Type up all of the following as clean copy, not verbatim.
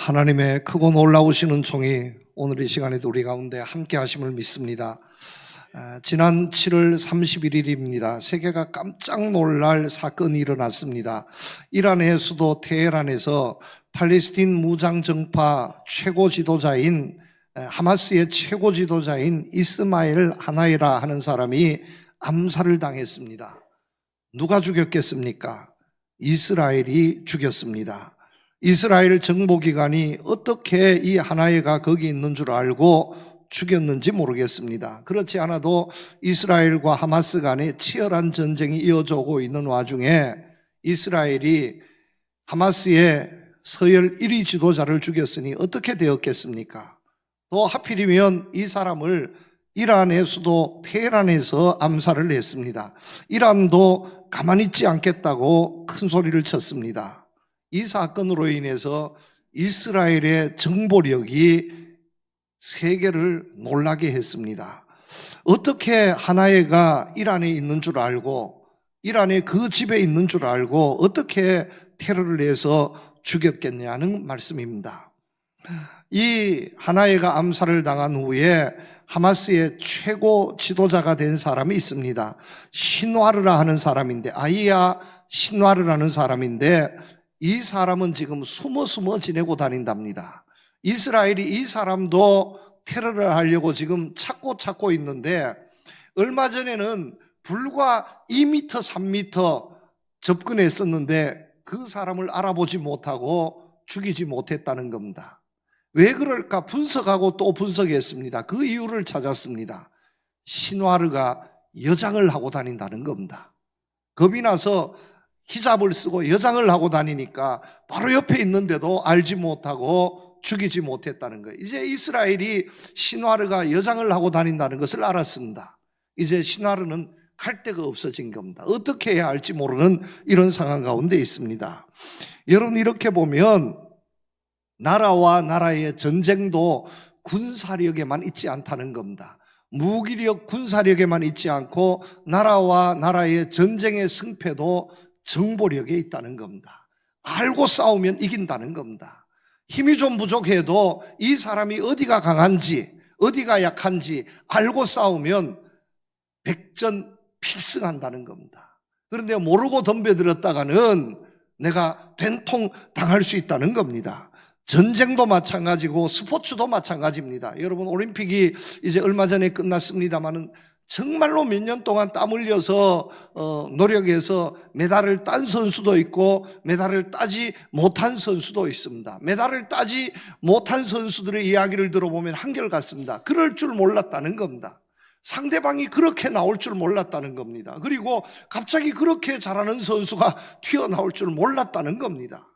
하나님의 크고 놀라우신 은총이 오늘 이 시간에도 우리 가운데 함께 하심을 믿습니다. 지난 7월 31일입니다. 세계가 깜짝 놀랄 사건이 일어났습니다. 이란의 수도 테헤란에서 팔레스틴 무장정파 최고 지도자인 하마스의 최고 지도자인 이스마일 하나이라 하는 사람이 암살을 당했습니다. 누가 죽였겠습니까? 이스라엘이 죽였습니다. 이스라엘 정보기관이 어떻게 이 하나이가 거기 있는 줄 알고 죽였는지 모르겠습니다. 그렇지 않아도 이스라엘과 하마스 간에 치열한 전쟁이 이어져 오고 있는 와중에 이스라엘이 하마스의 서열 1위 지도자를 죽였으니 어떻게 되었겠습니까? 또 하필이면 이 사람을 이란의 수도 테헤란에서 암살을 했습니다. 이란도 가만히 있지 않겠다고 큰 소리를 쳤습니다. 이 사건으로 인해서 이스라엘의 정보력이 세계를 놀라게 했습니다. 어떻게 하나이가 이란에 있는 줄 알고 이란의 그 집에 있는 줄 알고 어떻게 테러를 해서 죽였겠냐는 말씀입니다. 이 하나이가 암살을 당한 후에 하마스의 최고 지도자가 된 사람이 있습니다. 신와르라 하는 사람인데, 아이야 신와르라는 사람인데, 이 사람은 지금 숨어 지내고 다닌답니다. 이스라엘이 이 사람도 테러를 하려고 지금 찾고 있는데, 얼마 전에는 불과 2m, 3m 접근했었는데 그 사람을 알아보지 못하고 죽이지 못했다는 겁니다. 왜 그럴까 분석하고 또 분석했습니다. 그 이유를 찾았습니다. 신와르가 여장을 하고 다닌다는 겁니다. 겁이 나서 히잡을 쓰고 여장을 하고 다니니까 바로 옆에 있는데도 알지 못하고 죽이지 못했다는 거예요. 이제 이스라엘이 신와르가 여장을 하고 다닌다는 것을 알았습니다. 이제 신와르는 갈 데가 없어진 겁니다. 어떻게 해야 할지 모르는 이런 상황 가운데 있습니다. 여러분, 이렇게 보면 나라와 나라의 전쟁도 군사력에만 있지 않다는 겁니다. 무기력, 군사력에만 있지 않고 나라와 나라의 전쟁의 승패도 정보력에 있다는 겁니다. 알고 싸우면 이긴다는 겁니다. 힘이 좀 부족해도 이 사람이 어디가 강한지 어디가 약한지 알고 싸우면 백전필승한다는 겁니다. 그런데 모르고 덤벼들었다가는 내가 된통 당할 수 있다는 겁니다. 전쟁도 마찬가지고 스포츠도 마찬가지입니다. 여러분, 올림픽이 이제 얼마 전에 끝났습니다마는 정말로 몇 년 동안 땀 흘려서 노력해서 메달을 딴 선수도 있고 메달을 따지 못한 선수도 있습니다. 메달을 따지 못한 선수들의 이야기를 들어보면 한결같습니다. 그럴 줄 몰랐다는 겁니다. 상대방이 그렇게 나올 줄 몰랐다는 겁니다. 그리고 갑자기 그렇게 잘하는 선수가 튀어나올 줄 몰랐다는 겁니다.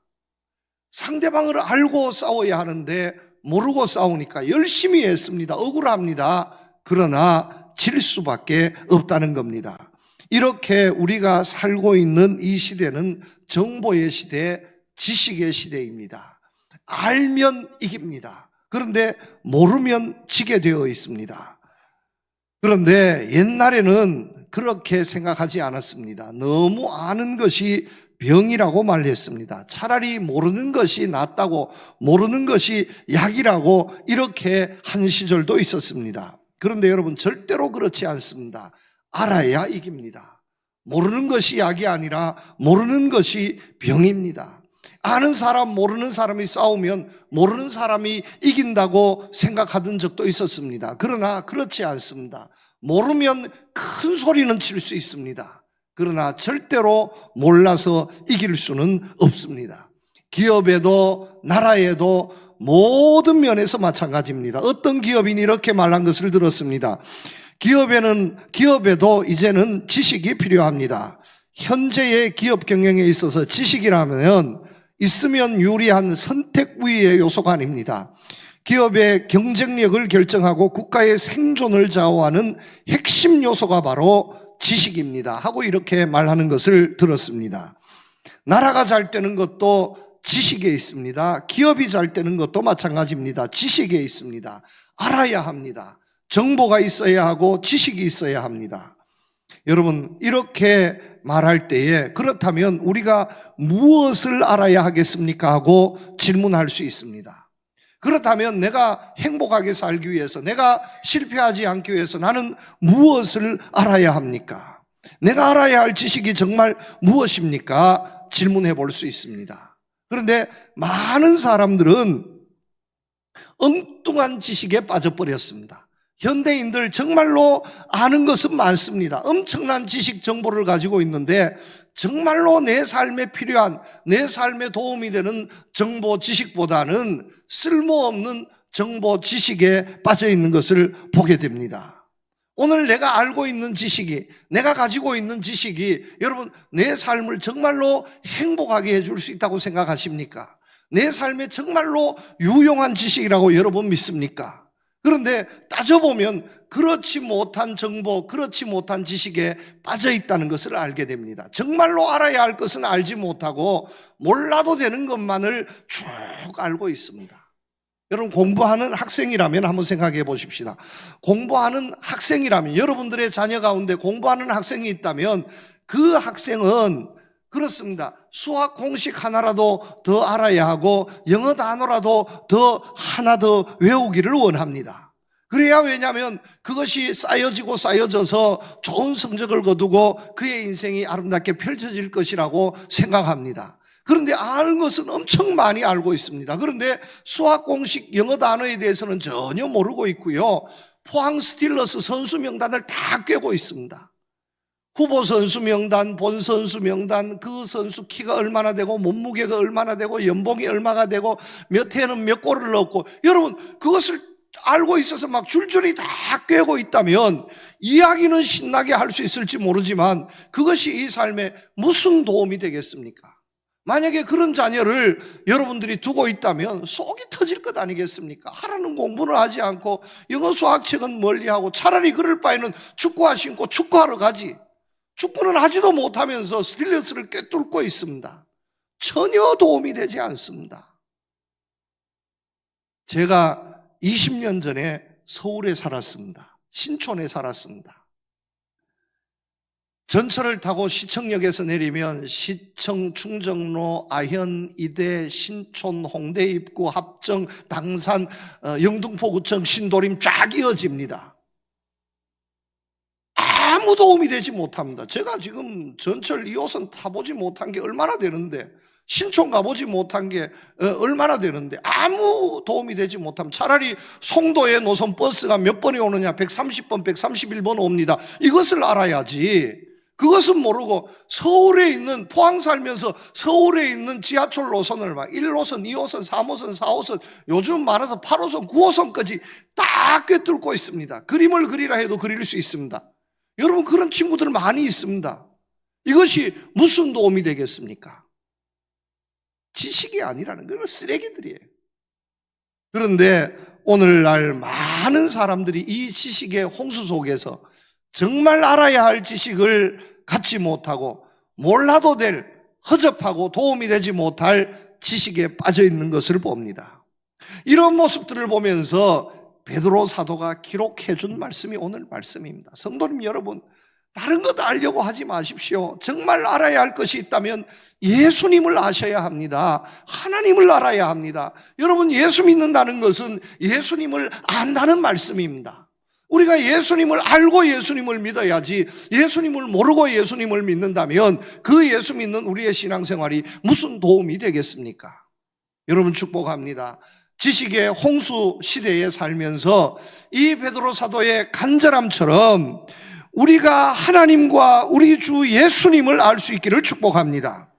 상대방을 알고 싸워야 하는데 모르고 싸우니까 열심히 했습니다. 억울합니다. 그러나 질 수밖에 없다는 겁니다. 이렇게 우리가 살고 있는 이 시대는 정보의 시대, 지식의 시대입니다. 알면 이깁니다. 그런데 모르면 지게 되어 있습니다. 그런데 옛날에는 그렇게 생각하지 않았습니다. 너무 아는 것이 병이라고 말했습니다. 차라리 모르는 것이 낫다고, 모르는 것이 약이라고 이렇게 한 시절도 있었습니다. 그런데 여러분, 절대로 그렇지 않습니다. 알아야 이깁니다. 모르는 것이 약이 아니라 모르는 것이 병입니다. 아는 사람, 모르는 사람이 싸우면 모르는 사람이 이긴다고 생각하던 적도 있었습니다. 그러나 그렇지 않습니다. 모르면 큰 소리는 칠 수 있습니다. 그러나 절대로 몰라서 이길 수는 없습니다. 기업에도 나라에도 모든 면에서 마찬가지입니다. 어떤 기업인이 이렇게 말한 것을 들었습니다. 기업에도 이제는 지식이 필요합니다. 현재의 기업 경영에 있어서 지식이라면 있으면 유리한 선택 우위의 요소가 아닙니다. 기업의 경쟁력을 결정하고 국가의 생존을 좌우하는 핵심 요소가 바로 지식입니다 하고 이렇게 말하는 것을 들었습니다. 나라가 잘 되는 것도 지식에 있습니다. 기업이 잘 되는 것도 마찬가지입니다. 지식에 있습니다. 알아야 합니다. 정보가 있어야 하고 지식이 있어야 합니다. 여러분, 이렇게 말할 때에 그렇다면 우리가 무엇을 알아야 하겠습니까? 하고 질문할 수 있습니다. 그렇다면 내가 행복하게 살기 위해서, 내가 실패하지 않기 위해서 나는 무엇을 알아야 합니까? 내가 알아야 할 지식이 정말 무엇입니까? 질문해 볼 수 있습니다. 그런데 많은 사람들은 엉뚱한 지식에 빠져버렸습니다. 현대인들 정말로 아는 것은 많습니다. 엄청난 지식 정보를 가지고 있는데 정말로 내 삶에 필요한, 내 삶에 도움이 되는 정보 지식보다는 쓸모없는 정보 지식에 빠져 있는 것을 보게 됩니다. 오늘 내가 알고 있는 지식이, 내가 가지고 있는 지식이 여러분 내 삶을 정말로 행복하게 해줄 수 있다고 생각하십니까? 내 삶에 정말로 유용한 지식이라고 여러분 믿습니까? 그런데 따져보면 그렇지 못한 정보, 그렇지 못한 지식에 빠져 있다는 것을 알게 됩니다. 정말로 알아야 할 것은 알지 못하고 몰라도 되는 것만을 쭉 알고 있습니다. 여러분 공부하는 학생이라면 한번 생각해 보십시다. 공부하는 학생이라면, 여러분들의 자녀 가운데 공부하는 학생이 있다면 그 학생은 그렇습니다. 수학 공식 하나라도 더 알아야 하고 영어 단어라도 하나 더 외우기를 원합니다. 그래야, 왜냐하면 그것이 쌓여지고 쌓여져서 좋은 성적을 거두고 그의 인생이 아름답게 펼쳐질 것이라고 생각합니다. 그런데 아는 것은 엄청 많이 알고 있습니다. 그런데 수학 공식, 영어 단어에 대해서는 전혀 모르고 있고요. 포항 스틸러스 선수 명단을 다 꿰고 있습니다. 후보 선수 명단, 본 선수 명단, 그 선수 키가 얼마나 되고 몸무게가 얼마나 되고 연봉이 얼마가 되고 몇 해에는 몇 골을 넣고, 여러분 그것을 알고 있어서 막 줄줄이 다 꿰고 있다면 이야기는 신나게 할 수 있을지 모르지만 그것이 이 삶에 무슨 도움이 되겠습니까? 만약에 그런 자녀를 여러분들이 두고 있다면 속이 터질 것 아니겠습니까? 하라는 공부를 하지 않고 영어 수학책은 멀리하고 차라리 그럴 바에는 축구화 신고 축구하러 가지. 축구는 하지도 못하면서 스틸러스를 꿰뚫고 있습니다. 전혀 도움이 되지 않습니다. 제가 20년 전에 서울에 살았습니다. 신촌에 살았습니다. 전철을 타고 시청역에서 내리면 시청, 충정로, 아현, 이대, 신촌, 홍대 입구, 합정, 당산, 영등포구청, 신도림 쫙 이어집니다. 아무 도움이 되지 못합니다. 제가 지금 전철 2호선 타보지 못한 게 얼마나 되는데, 신촌 가보지 못한 게 얼마나 되는데 아무 도움이 되지 못합니다. 차라리 송도에 노선 버스가 몇 번이 오느냐, 130번, 131번 옵니다. 이것을 알아야지. 그것은 모르고 서울에 있는, 포항 살면서 서울에 있는 지하철 노선을 막 1호선, 2호선, 3호선, 4호선, 요즘 많아서 8호선, 9호선까지 다 꿰뚫고 있습니다. 그림을 그리라 해도 그릴 수 있습니다. 여러분 그런 친구들 많이 있습니다. 이것이 무슨 도움이 되겠습니까? 지식이 아니라는 건 쓰레기들이에요. 그런데 오늘날 많은 사람들이 이 지식의 홍수 속에서 정말 알아야 할 지식을 갖지 못하고 몰라도 될, 허접하고 도움이 되지 못할 지식에 빠져 있는 것을 봅니다. 이런 모습들을 보면서 베드로 사도가 기록해 준 말씀이 오늘 말씀입니다. 성도님 여러분, 다른 것 알려고 하지 마십시오. 정말 알아야 할 것이 있다면 예수님을 아셔야 합니다. 하나님을 알아야 합니다. 여러분, 예수 믿는다는 것은 예수님을 안다는 말씀입니다. 우리가 예수님을 알고 예수님을 믿어야지, 예수님을 모르고 예수님을 믿는다면 그 예수 믿는 우리의 신앙생활이 무슨 도움이 되겠습니까? 여러분 축복합니다. 지식의 홍수 시대에 살면서 이 베드로 사도의 간절함처럼 우리가 하나님과 우리 주 예수님을 알 수 있기를 축복합니다.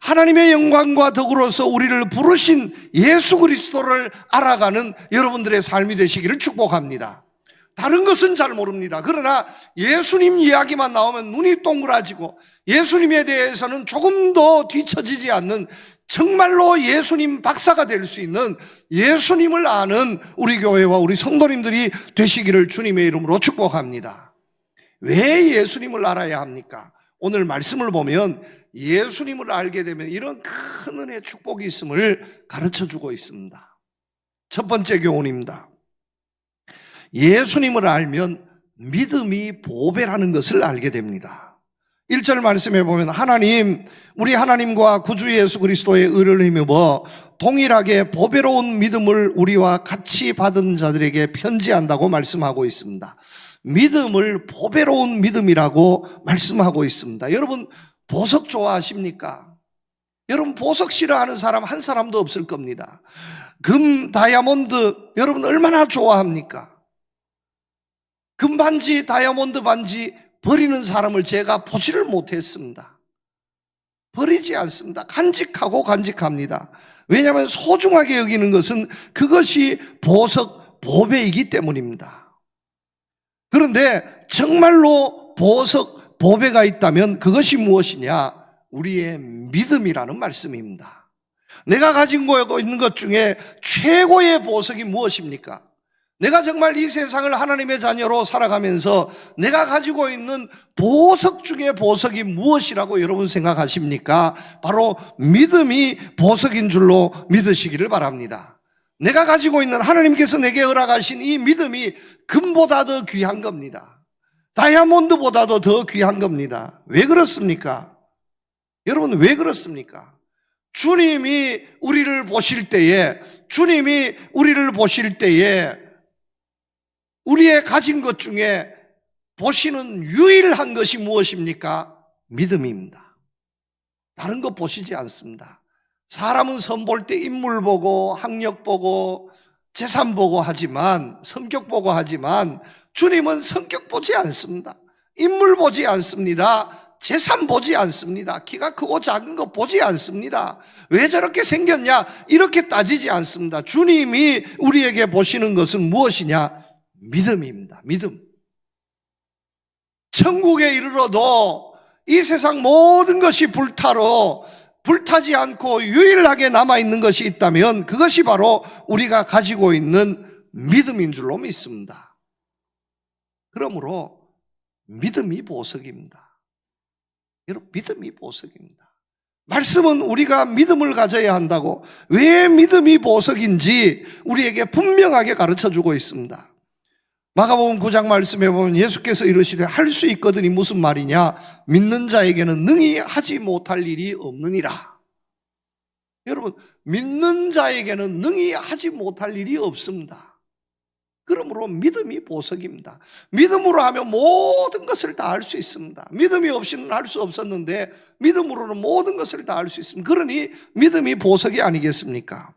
하나님의 영광과 더불어서 우리를 부르신 예수 그리스도를 알아가는 여러분들의 삶이 되시기를 축복합니다. 다른 것은 잘 모릅니다. 그러나 예수님 이야기만 나오면 눈이 동그라지고 예수님에 대해서는 조금 더 뒤처지지 않는, 정말로 예수님 박사가 될 수 있는 예수님을 아는 우리 교회와 우리 성도님들이 되시기를 주님의 이름으로 축복합니다. 왜 예수님을 알아야 합니까? 오늘 말씀을 보면 예수님을 알게 되면 이런 큰 은혜의 축복이 있음을 가르쳐주고 있습니다. 첫 번째 교훈입니다. 예수님을 알면 믿음이 보배라는 것을 알게 됩니다. 1절 말씀해 보면 하나님, 우리 하나님과 구주 예수 그리스도의 의를 힘입어 동일하게 보배로운 믿음을 우리와 같이 받은 자들에게 편지한다고 말씀하고 있습니다. 믿음을 보배로운 믿음이라고 말씀하고 있습니다. 여러분, 보석 좋아하십니까? 여러분, 보석 싫어하는 사람 한 사람도 없을 겁니다. 금, 다이아몬드 여러분 얼마나 좋아합니까? 금 반지, 다이아몬드 반지 버리는 사람을 제가 보지를 못했습니다. 버리지 않습니다. 간직합니다. 왜냐하면 소중하게 여기는 것은 그것이 보석, 보배이기 때문입니다. 그런데 정말로 보석, 보배가 있다면 그것이 무엇이냐? 우리의 믿음이라는 말씀입니다. 내가 가지고 있는 것 중에 최고의 보석이 무엇입니까? 내가 정말 이 세상을 하나님의 자녀로 살아가면서 내가 가지고 있는 보석 중에 보석이 무엇이라고 여러분 생각하십니까? 바로 믿음이 보석인 줄로 믿으시기를 바랍니다. 내가 가지고 있는 하나님께서 내게 허락하신 이 믿음이 금보다 더 귀한 겁니다. 다이아몬드보다도 더 귀한 겁니다. 왜 그렇습니까? 여러분, 왜 그렇습니까? 주님이 우리를 보실 때에 우리의 가진 것 중에 보시는 유일한 것이 무엇입니까? 믿음입니다. 다른 것 보시지 않습니다. 사람은 선 볼 때 인물 보고 학력 보고 재산 보고 하지만, 성격 보고 하지만 주님은 성격 보지 않습니다. 인물 보지 않습니다. 재산 보지 않습니다. 키가 크고 작은 거 보지 않습니다. 왜 저렇게 생겼냐? 이렇게 따지지 않습니다. 주님이 우리에게 보시는 것은 무엇이냐? 믿음입니다. 믿음. 천국에 이르러도 이 세상 모든 것이 불타지 않고 유일하게 남아있는 것이 있다면 그것이 바로 우리가 가지고 있는 믿음인 줄로 믿습니다. 그러므로 믿음이 보석입니다. 여러분, 믿음이 보석입니다. 말씀은 우리가 믿음을 가져야 한다고, 왜 믿음이 보석인지 우리에게 분명하게 가르쳐주고 있습니다. 마가복음 9장 말씀에 보면 예수께서 이르시되 할 수 있거든이 무슨 말이냐? 믿는 자에게는 능히 하지 못할 일이 없느니라. 여러분, 믿는 자에게는 능히 하지 못할 일이 없습니다. 그러므로 믿음이 보석입니다. 믿음으로 하면 모든 것을 다 할 수 있습니다. 믿음이 없이는 할 수 없었는데 믿음으로는 모든 것을 다 할 수 있습니다. 그러니 믿음이 보석이 아니겠습니까?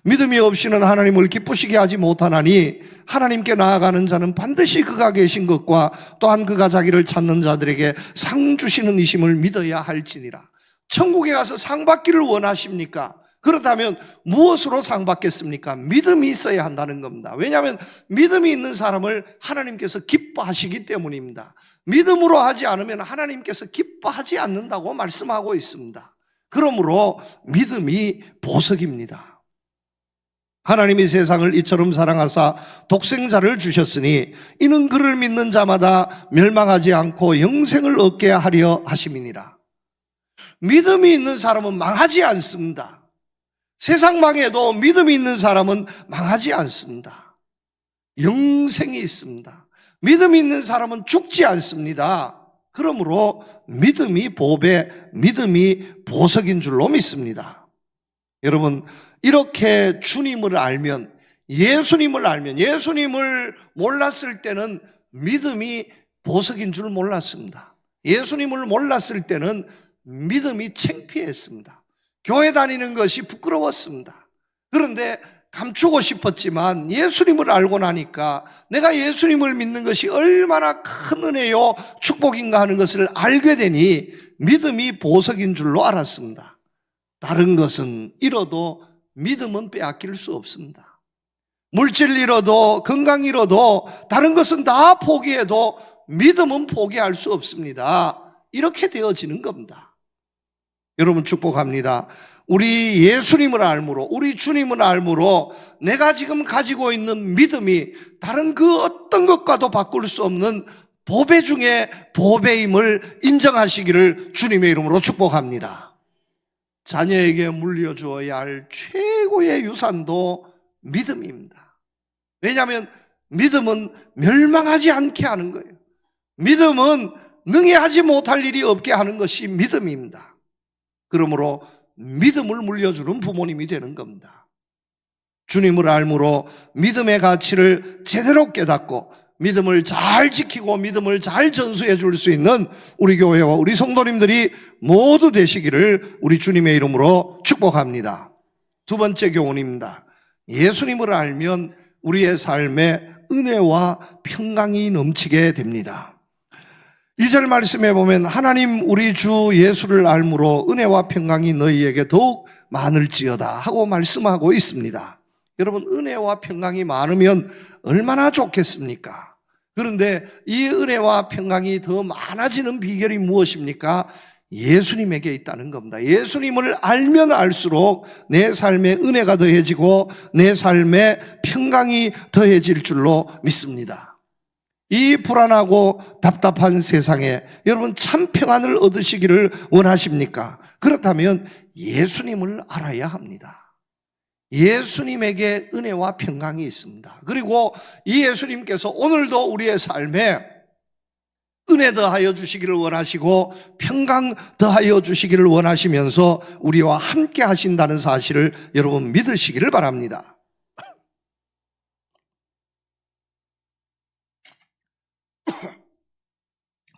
믿음이 없이는 하나님을 기쁘시게 하지 못하나니 하나님께 나아가는 자는 반드시 그가 계신 것과 또한 그가 자기를 찾는 자들에게 상 주시는 이심을 믿어야 할지니라. 천국에 가서 상 받기를 원하십니까? 그렇다면 무엇으로 상 받겠습니까? 믿음이 있어야 한다는 겁니다. 왜냐하면 믿음이 있는 사람을 하나님께서 기뻐하시기 때문입니다. 믿음으로 하지 않으면 하나님께서 기뻐하지 않는다고 말씀하고 있습니다. 그러므로 믿음이 보석입니다. 하나님이 세상을 이처럼 사랑하사 독생자를 주셨으니 이는 그를 믿는 자마다 멸망하지 않고 영생을 얻게 하려 하심이니라. 믿음이 있는 사람은 망하지 않습니다. 세상 망해도 믿음이 있는 사람은 망하지 않습니다. 영생이 있습니다. 믿음이 있는 사람은 죽지 않습니다. 그러므로 믿음이 보배, 믿음이 보석인 줄로 믿습니다. 여러분, 이렇게 주님을 알면, 예수님을 몰랐을 때는 믿음이 보석인 줄 몰랐습니다. 예수님을 몰랐을 때는 믿음이 창피했습니다. 교회 다니는 것이 부끄러웠습니다. 그런데 감추고 싶었지만 예수님을 알고 나니까 내가 예수님을 믿는 것이 얼마나 큰 은혜요 축복인가 하는 것을 알게 되니 믿음이 보석인 줄로 알았습니다. 다른 것은 잃어도 믿음은 빼앗길 수 없습니다. 물질 잃어도, 건강 잃어도, 다른 것은 다 포기해도 믿음은 포기할 수 없습니다. 이렇게 되어지는 겁니다. 여러분, 축복합니다. 우리 예수님을 알므로, 우리 주님을 알므로 내가 지금 가지고 있는 믿음이 다른 그 어떤 것과도 바꿀 수 없는 보배 중에 보배임을 인정하시기를 주님의 이름으로 축복합니다. 자녀에게 물려주어야 할 최고의 유산도 믿음입니다. 왜냐하면 믿음은 멸망하지 않게 하는 거예요. 믿음은 능히 하지 못할 일이 없게 하는 것이 믿음입니다. 그러므로 믿음을 물려주는 부모님이 되는 겁니다. 주님을 알므로 믿음의 가치를 제대로 깨닫고 믿음을 잘 지키고 믿음을 잘 전수해 줄 수 있는 우리 교회와 우리 성도님들이 모두 되시기를 우리 주님의 이름으로 축복합니다. 두 번째 교훈입니다. 예수님을 알면 우리의 삶에 은혜와 평강이 넘치게 됩니다. 2절 말씀에 보면 하나님 우리 주 예수를 알므로 은혜와 평강이 너희에게 더욱 많을지어다 하고 말씀하고 있습니다. 여러분, 은혜와 평강이 많으면 얼마나 좋겠습니까? 그런데 이 은혜와 평강이 더 많아지는 비결이 무엇입니까? 예수님에게 있다는 겁니다. 예수님을 알면 알수록 내 삶에 은혜가 더해지고 내 삶에 평강이 더해질 줄로 믿습니다. 이 불안하고 답답한 세상에 여러분 참 평안을 얻으시기를 원하십니까? 그렇다면 예수님을 알아야 합니다. 예수님에게 은혜와 평강이 있습니다. 그리고 이 예수님께서 오늘도 우리의 삶에 은혜 더하여 주시기를 원하시고 평강 더하여 주시기를 원하시면서 우리와 함께 하신다는 사실을 여러분 믿으시기를 바랍니다.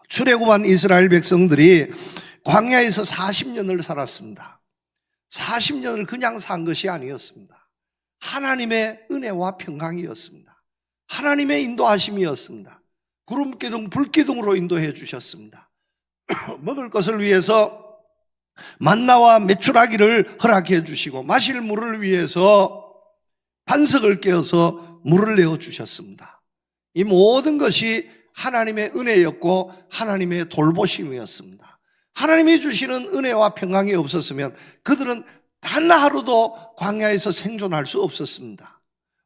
출애굽한 이스라엘 백성들이 광야에서 40년을 살았습니다. 40년을 그냥 산 것이 아니었습니다. 하나님의 은혜와 평강이었습니다. 하나님의 인도하심이었습니다. 구름기둥, 불기둥으로 인도해 주셨습니다. 먹을 것을 위해서 만나와 메추라기를 허락해 주시고 마실 물을 위해서 반석을 깨어서 물을 내어 주셨습니다. 이 모든 것이 하나님의 은혜였고 하나님의 돌보심이었습니다. 하나님이 주시는 은혜와 평강이 없었으면 그들은 단 하루도 광야에서 생존할 수 없었습니다.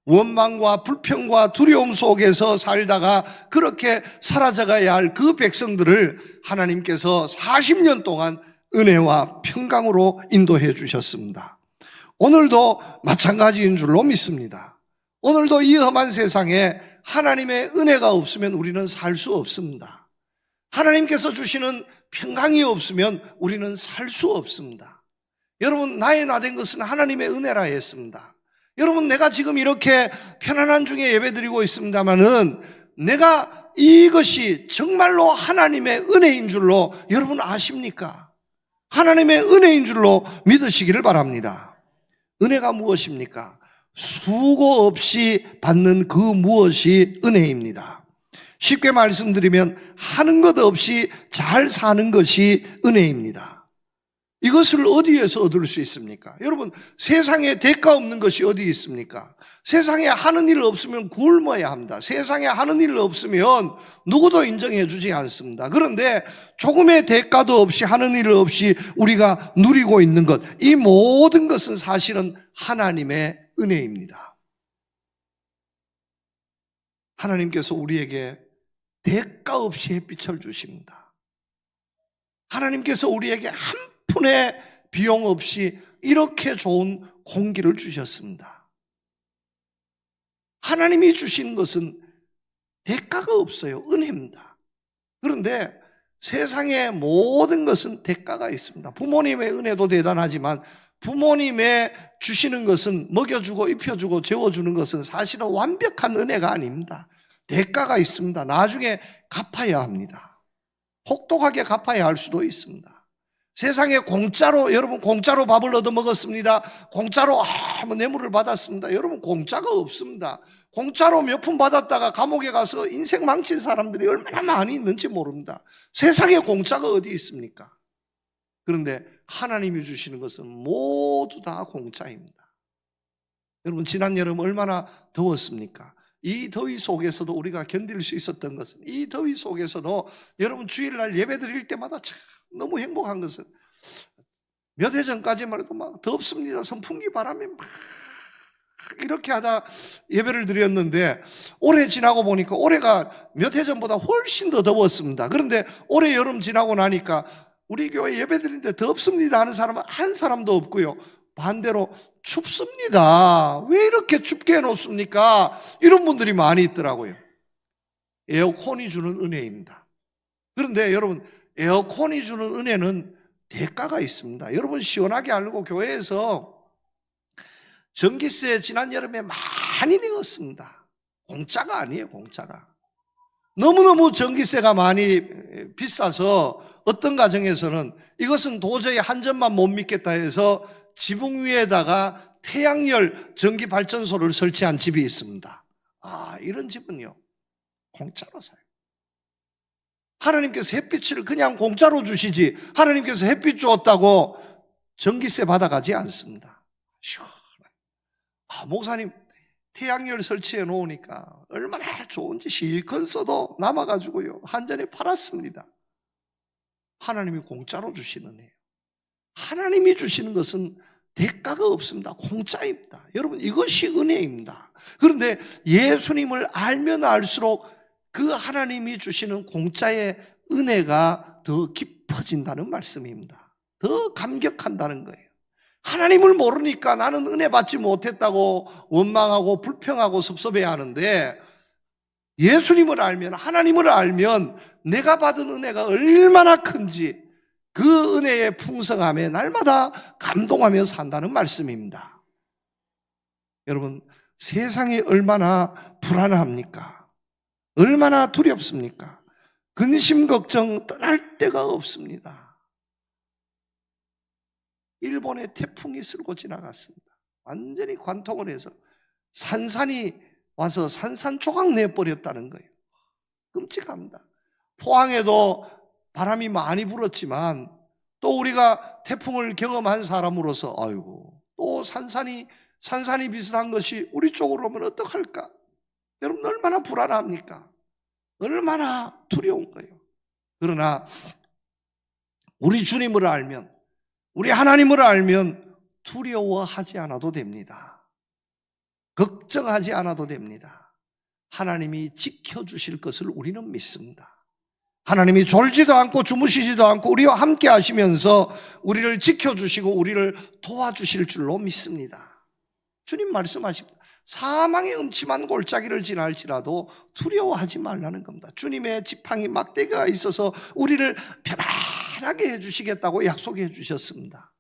원망과 불평과 두려움 속에서 살다가 그렇게 사라져가야 할 그 백성들을 하나님께서 40년 동안 은혜와 평강으로 인도해 주셨습니다. 오늘도 마찬가지인 줄로 믿습니다. 오늘도 이 험한 세상에 하나님의 은혜가 없으면 우리는 살 수 없습니다. 하나님께서 주시는 평강이 없으면 우리는 살 수 없습니다. 여러분, 나의 나된 것은 하나님의 은혜라 했습니다. 여러분, 내가 지금 이렇게 편안한 중에 예배드리고 있습니다마는 내가 이것이 정말로 하나님의 은혜인 줄로 여러분 아십니까? 하나님의 은혜인 줄로 믿으시기를 바랍니다. 은혜가 무엇입니까? 수고 없이 받는 그 무엇이 은혜입니다. 쉽게 말씀드리면 하는 것 없이 잘 사는 것이 은혜입니다. 이것을 어디에서 얻을 수 있습니까? 여러분, 세상에 대가 없는 것이 어디 있습니까? 세상에 하는 일 없으면 굶어야 합니다. 세상에 하는 일 없으면 누구도 인정해 주지 않습니다. 그런데 조금의 대가도 없이 하는 일 없이 우리가 누리고 있는 것, 이 모든 것은 사실은 하나님의 은혜입니다. 하나님께서 우리에게 대가 없이 햇빛을 주십니다. 하나님께서 우리에게 한 푼의 비용 없이 이렇게 좋은 공기를 주셨습니다. 하나님이 주신 것은 대가가 없어요. 은혜입니다. 그런데 세상의 모든 것은 대가가 있습니다. 부모님의 은혜도 대단하지만 부모님의 주시는 것은 먹여주고 입혀주고 재워주는 것은 사실은 완벽한 은혜가 아닙니다. 대가가 있습니다. 나중에 갚아야 합니다. 혹독하게 갚아야 할 수도 있습니다. 세상에 공짜로, 여러분 공짜로 밥을 얻어 먹었습니다. 공짜로 뇌물을 받았습니다. 여러분 공짜가 없습니다. 공짜로 몇 푼 받았다가 감옥에 가서 인생 망친 사람들이 얼마나 많이 있는지 모릅니다. 세상에 공짜가 어디 있습니까? 그런데 하나님이 주시는 것은 모두 다 공짜입니다. 여러분, 지난 여름 얼마나 더웠습니까? 이 더위 속에서도 우리가 견딜 수 있었던 것은, 이 더위 속에서도 여러분 주일날 예배 드릴 때마다 참 너무 행복한 것은 몇 해 전까지만 해도 막 덥습니다. 선풍기 바람이 막 이렇게 하다 예배를 드렸는데 올해 지나고 보니까 올해가 몇 해 전보다 훨씬 더 더웠습니다. 그런데 올해 여름 지나고 나니까 우리 교회 예배 드리는데 덥습니다 하는 사람은 한 사람도 없고요. 반대로 춥습니다. 왜 이렇게 춥게 해놓습니까? 이런 분들이 많이 있더라고요. 에어컨이 주는 은혜입니다. 그런데 여러분, 에어컨이 주는 은혜는 대가가 있습니다. 여러분 시원하게 알고 교회에서 전기세 지난 여름에 많이 내었습니다. 공짜가 아니에요, 공짜가. 너무너무 전기세가 많이 비싸서 어떤 가정에서는 이것은 도저히 한 점만 못 믿겠다 해서 지붕 위에다가 태양열 전기발전소를 설치한 집이 있습니다. 이런 집은요, 공짜로 사요. 하나님께서 햇빛을 그냥 공짜로 주시지 하나님께서 햇빛 주었다고 전기세 받아가지 않습니다. 목사님 태양열 설치해 놓으니까 얼마나 좋은지 실컷 써도 남아가지고요 한 잔에 팔았습니다. 하나님이 공짜로 주시는 애예요. 하나님이 주시는 것은 대가가 없습니다. 공짜입니다. 여러분 이것이 은혜입니다. 그런데 예수님을 알면 알수록 그 하나님이 주시는 공짜의 은혜가 더 깊어진다는 말씀입니다. 더 감격한다는 거예요. 하나님을 모르니까 나는 은혜 받지 못했다고 원망하고 불평하고 섭섭해야 하는데 예수님을 알면, 하나님을 알면 내가 받은 은혜가 얼마나 큰지 그 은혜의 풍성함에 날마다 감동하며 산다는 말씀입니다. 여러분 세상이 얼마나 불안합니까? 얼마나 두렵습니까? 근심 걱정 떠날 데가 없습니다. 일본에 태풍이 쓸고 지나갔습니다. 완전히 관통을 해서 산산이 와서 산산조각 내버렸다는 거예요. 끔찍합니다. 포항에도 바람이 많이 불었지만 또 우리가 태풍을 경험한 사람으로서 아이고 또 산산이 비슷한 것이 우리 쪽으로 오면 어떡할까? 여러분 얼마나 불안합니까? 얼마나 두려운 거예요. 그러나 우리 주님을 알면, 우리 하나님을 알면 두려워하지 않아도 됩니다. 걱정하지 않아도 됩니다. 하나님이 지켜주실 것을 우리는 믿습니다. 하나님이 졸지도 않고 주무시지도 않고 우리와 함께 하시면서 우리를 지켜주시고 우리를 도와주실 줄로 믿습니다. 주님 말씀하십니다. 사망의 음침한 골짜기를 지날지라도 두려워하지 말라는 겁니다. 주님의 지팡이 막대기가 있어서 우리를 편안하게 해주시겠다고 약속해 주셨습니다.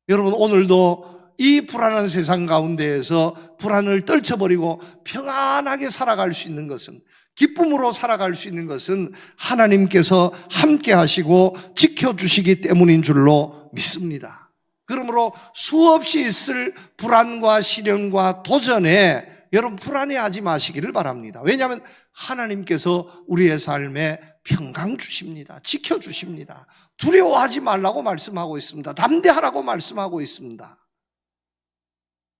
여러분 오늘도 이 불안한 세상 가운데에서 불안을 떨쳐버리고 평안하게 살아갈 수 있는 것은, 기쁨으로 살아갈 수 있는 것은 하나님께서 함께 하시고 지켜주시기 때문인 줄로 믿습니다. 그러므로 수없이 있을 불안과 시련과 도전에 여러분 불안해하지 마시기를 바랍니다. 왜냐하면 하나님께서 우리의 삶에 평강 주십니다. 지켜주십니다. 두려워하지 말라고 말씀하고 있습니다. 담대하라고 말씀하고 있습니다.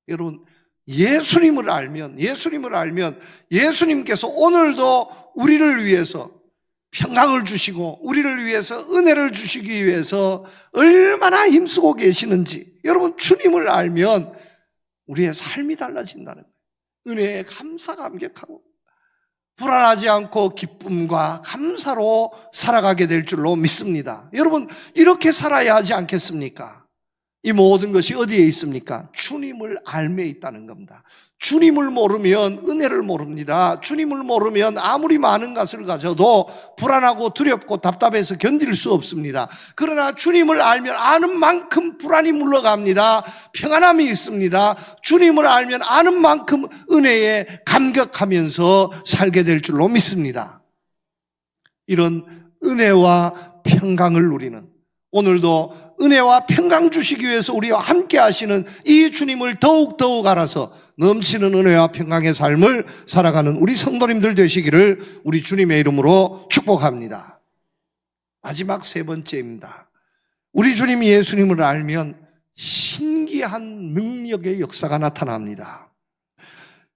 여러분 예수님을 알면 예수님께서 오늘도 우리를 위해서 평강을 주시고 우리를 위해서 은혜를 주시기 위해서 얼마나 힘쓰고 계시는지 여러분 주님을 알면 우리의 삶이 달라진다는 거예요. 은혜에 감사감격하고 불안하지 않고 기쁨과 감사로 살아가게 될 줄로 믿습니다. 여러분 이렇게 살아야 하지 않겠습니까? 이 모든 것이 어디에 있습니까? 주님을 알매 있다는 겁니다. 주님을 모르면 은혜를 모릅니다. 주님을 모르면 아무리 많은 것을 가져도 불안하고 두렵고 답답해서 견딜 수 없습니다. 그러나 주님을 알면 아는 만큼 불안이 물러갑니다. 평안함이 있습니다. 주님을 알면 아는 만큼 은혜에 감격하면서 살게 될 줄로 믿습니다. 이런 은혜와 평강을 누리는, 오늘도 은혜와 평강 주시기 위해서 우리와 함께 하시는 이 주님을 더욱 알아서 넘치는 은혜와 평강의 삶을 살아가는 우리 성도님들 되시기를 우리 주님의 이름으로 축복합니다. 마지막 세 번째입니다. 우리 주님 예수님을 알면 신기한 능력의 역사가 나타납니다.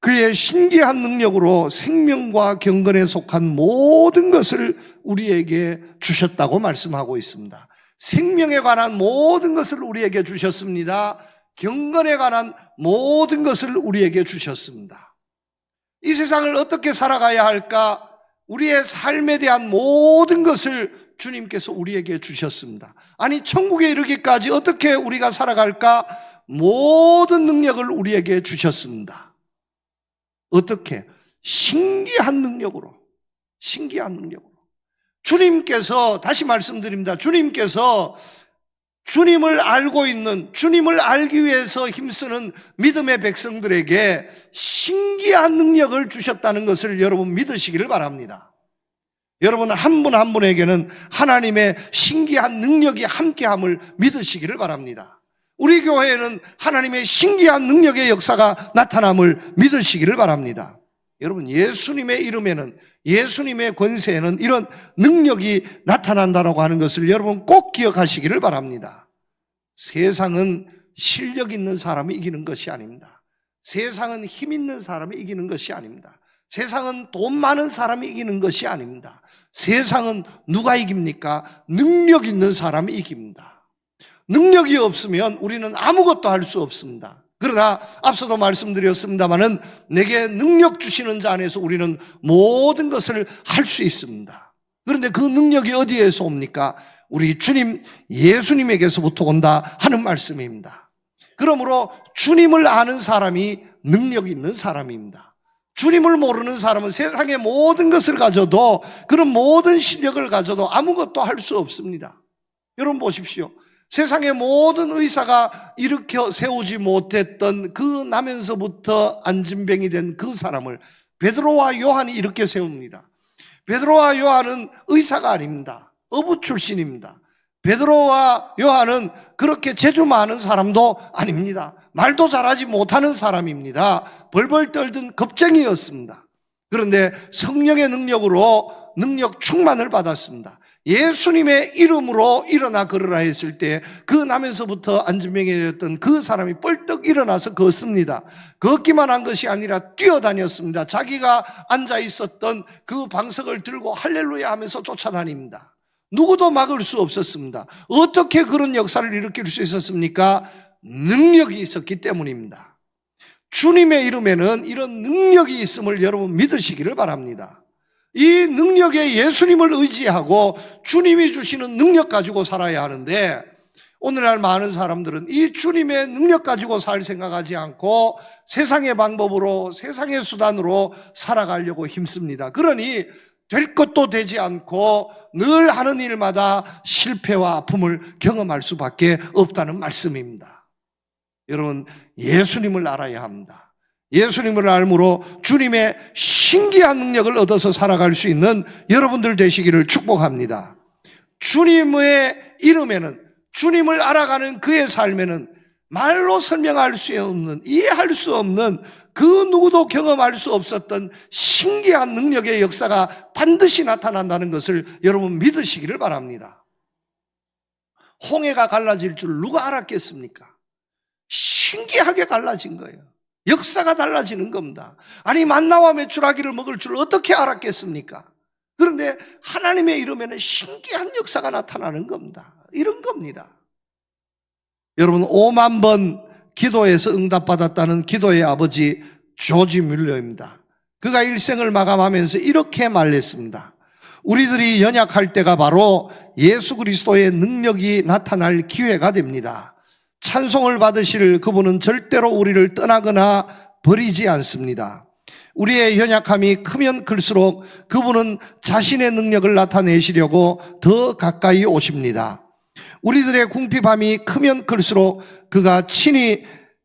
그의 신기한 능력으로 생명과 경건에 속한 모든 것을 우리에게 주셨다고 말씀하고 있습니다. 생명에 관한 모든 것을 우리에게 주셨습니다. 경건에 관한 모든 것을 우리에게 주셨습니다. 이 세상을 어떻게 살아가야 할까? 우리의 삶에 대한 모든 것을 주님께서 우리에게 주셨습니다. 아니 천국에 이르기까지 어떻게 우리가 살아갈까? 모든 능력을 우리에게 주셨습니다. 어떻게? 신기한 능력으로. 주님께서, 다시 말씀드립니다, 주님께서 주님을 알고 있는, 주님을 알기 위해서 힘쓰는 믿음의 백성들에게 신기한 능력을 주셨다는 것을 여러분 믿으시기를 바랍니다. 여러분 한 분 한 분에게는 하나님의 신기한 능력이 함께함을 믿으시기를 바랍니다. 우리 교회에는 하나님의 신기한 능력의 역사가 나타남을 믿으시기를 바랍니다. 여러분 예수님의 이름에는, 예수님의 권세에는 이런 능력이 나타난다라고 하는 것을 여러분 꼭 기억하시기를 바랍니다. 세상은 실력 있는 사람이 이기는 것이 아닙니다. 세상은 힘 있는 사람이 이기는 것이 아닙니다. 세상은 돈 많은 사람이 이기는 것이 아닙니다. 세상은 누가 이깁니까? 능력 있는 사람이 이깁니다. 능력이 없으면 우리는 아무것도 할 수 없습니다. 그러나 앞서도 말씀드렸습니다마는 내게 능력 주시는 자 안에서 우리는 모든 것을 할 수 있습니다. 그런데 그 능력이 어디에서 옵니까? 우리 주님 예수님에게서부터 온다 하는 말씀입니다. 그러므로 주님을 아는 사람이 능력 있는 사람입니다. 주님을 모르는 사람은 세상의 모든 것을 가져도, 그런 모든 실력을 가져도 아무것도 할 수 없습니다. 여러분 보십시오. 세상의 모든 의사가 일으켜 세우지 못했던 그 나면서부터 안진병이 된 그 사람을 베드로와 요한이 일으켜 세웁니다. 베드로와 요한은 의사가 아닙니다. 어부 출신입니다. 베드로와 요한은 그렇게 재주 많은 사람도 아닙니다. 말도 잘하지 못하는 사람입니다. 벌벌 떨던 겁쟁이였습니다. 그런데 성령의 능력으로 능력 충만을 받았습니다. 예수님의 이름으로 일어나 걸으라 했을 때 그 나면서부터 안진병이 되었던 그 사람이 벌떡 일어나서 걷습니다. 걷기만 한 것이 아니라 뛰어다녔습니다. 자기가 앉아 있었던 그 방석을 들고 할렐루야 하면서 쫓아다닙니다. 누구도 막을 수 없었습니다. 어떻게 그런 역사를 일으킬 수 있었습니까? 능력이 있었기 때문입니다. 주님의 이름에는 이런 능력이 있음을 여러분 믿으시기를 바랍니다. 이 능력에 예수님을 의지하고 주님이 주시는 능력 가지고 살아야 하는데, 오늘날 많은 사람들은 이 주님의 능력 가지고 살 생각하지 않고 세상의 방법으로, 세상의 수단으로 살아가려고 힘씁니다. 그러니 될 것도 되지 않고 늘 하는 일마다 실패와 아픔을 경험할 수밖에 없다는 말씀입니다. 여러분 예수님을 알아야 합니다. 예수님을 알므로 주님의 신기한 능력을 얻어서 살아갈 수 있는 여러분들 되시기를 축복합니다. 주님의 이름에는, 주님을 알아가는 그의 삶에는 말로 설명할 수 없는, 이해할 수 없는, 그 누구도 경험할 수 없었던 신기한 능력의 역사가 반드시 나타난다는 것을 여러분 믿으시기를 바랍니다. 홍해가 갈라질 줄 누가 알았겠습니까? 신기하게 갈라진 거예요. 역사가 달라지는 겁니다. 아니 만나와 메추라기를 먹을 줄 어떻게 알았겠습니까? 그런데 하나님의 이름에는 신기한 역사가 나타나는 겁니다. 이런 겁니다. 여러분 5만 번 기도해서 응답받았다는 기도의 아버지 조지 뮬러입니다. 그가 일생을 마감하면서 이렇게 말했습니다. 우리들이 연약할 때가 바로 예수 그리스도의 능력이 나타날 기회가 됩니다. 찬송을 받으실 그분은 절대로 우리를 떠나거나 버리지 않습니다. 우리의 연약함이 크면 클수록 그분은 자신의 능력을 나타내시려고 더 가까이 오십니다. 우리들의 궁핍함이 크면 클수록 그가 친히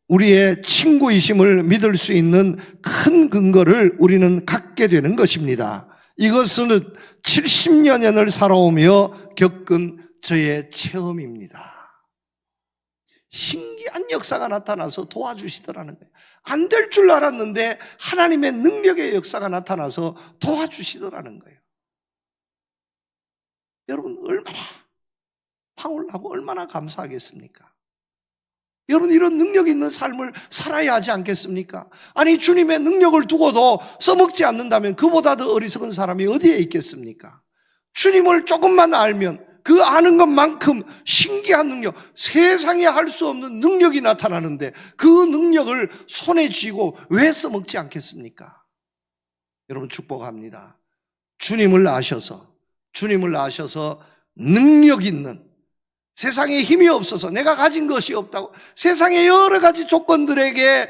우리의 친구이심을 믿을 수 있는 큰 근거를 우리는 갖게 되는 것입니다. 이것은 70여 년을 살아오며 겪은 저의 체험입니다. 신기한 역사가 나타나서 도와주시더라는 거예요. 안 될 줄 알았는데 하나님의 능력의 역사가 나타나서 도와주시더라는 거예요. 여러분 얼마나 황홀하고 얼마나 감사하겠습니까? 여러분 이런 능력 있는 삶을 살아야 하지 않겠습니까? 아니 주님의 능력을 두고도 써먹지 않는다면 그보다 더 어리석은 사람이 어디에 있겠습니까? 주님을 조금만 알면 그 아는 것만큼 신기한 능력, 세상에 할 수 없는 능력이 나타나는데 그 능력을 손에 쥐고 왜 써먹지 않겠습니까? 여러분 축복합니다. 주님을 아셔서 능력 있는, 세상에 힘이 없어서 내가 가진 것이 없다고 세상의 여러 가지 조건들에게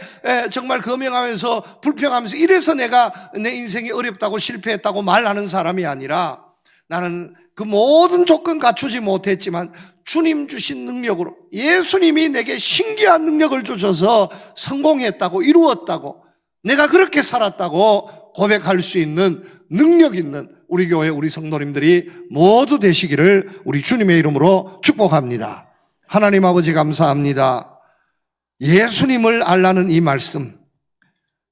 정말 거명하면서 불평하면서 이래서 내가 내 인생이 어렵다고 실패했다고 말하는 사람이 아니라 나는 그 모든 조건 갖추지 못했지만 주님 주신 능력으로 예수님이 내게 신기한 능력을 주셔서 성공했다고, 이루었다고, 내가 그렇게 살았다고 고백할 수 있는 능력 있는 우리 교회 우리 성도님들이 모두 되시기를 우리 주님의 이름으로 축복합니다. 하나님 아버지 감사합니다. 예수님을 알라는 이 말씀,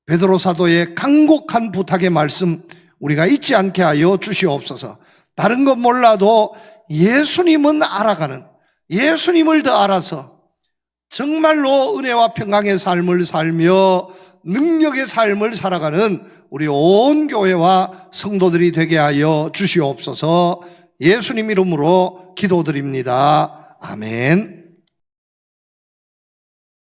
베드로 사도의 간곡한 부탁의 말씀 우리가 잊지 않게 하여 주시옵소서. 다른 건 몰라도 예수님은 알아가는, 예수님을 더 알아서 정말로 은혜와 평강의 삶을 살며 능력의 삶을 살아가는 우리 온 교회와 성도들이 되게 하여 주시옵소서. 예수님 이름으로 기도드립니다. 아멘.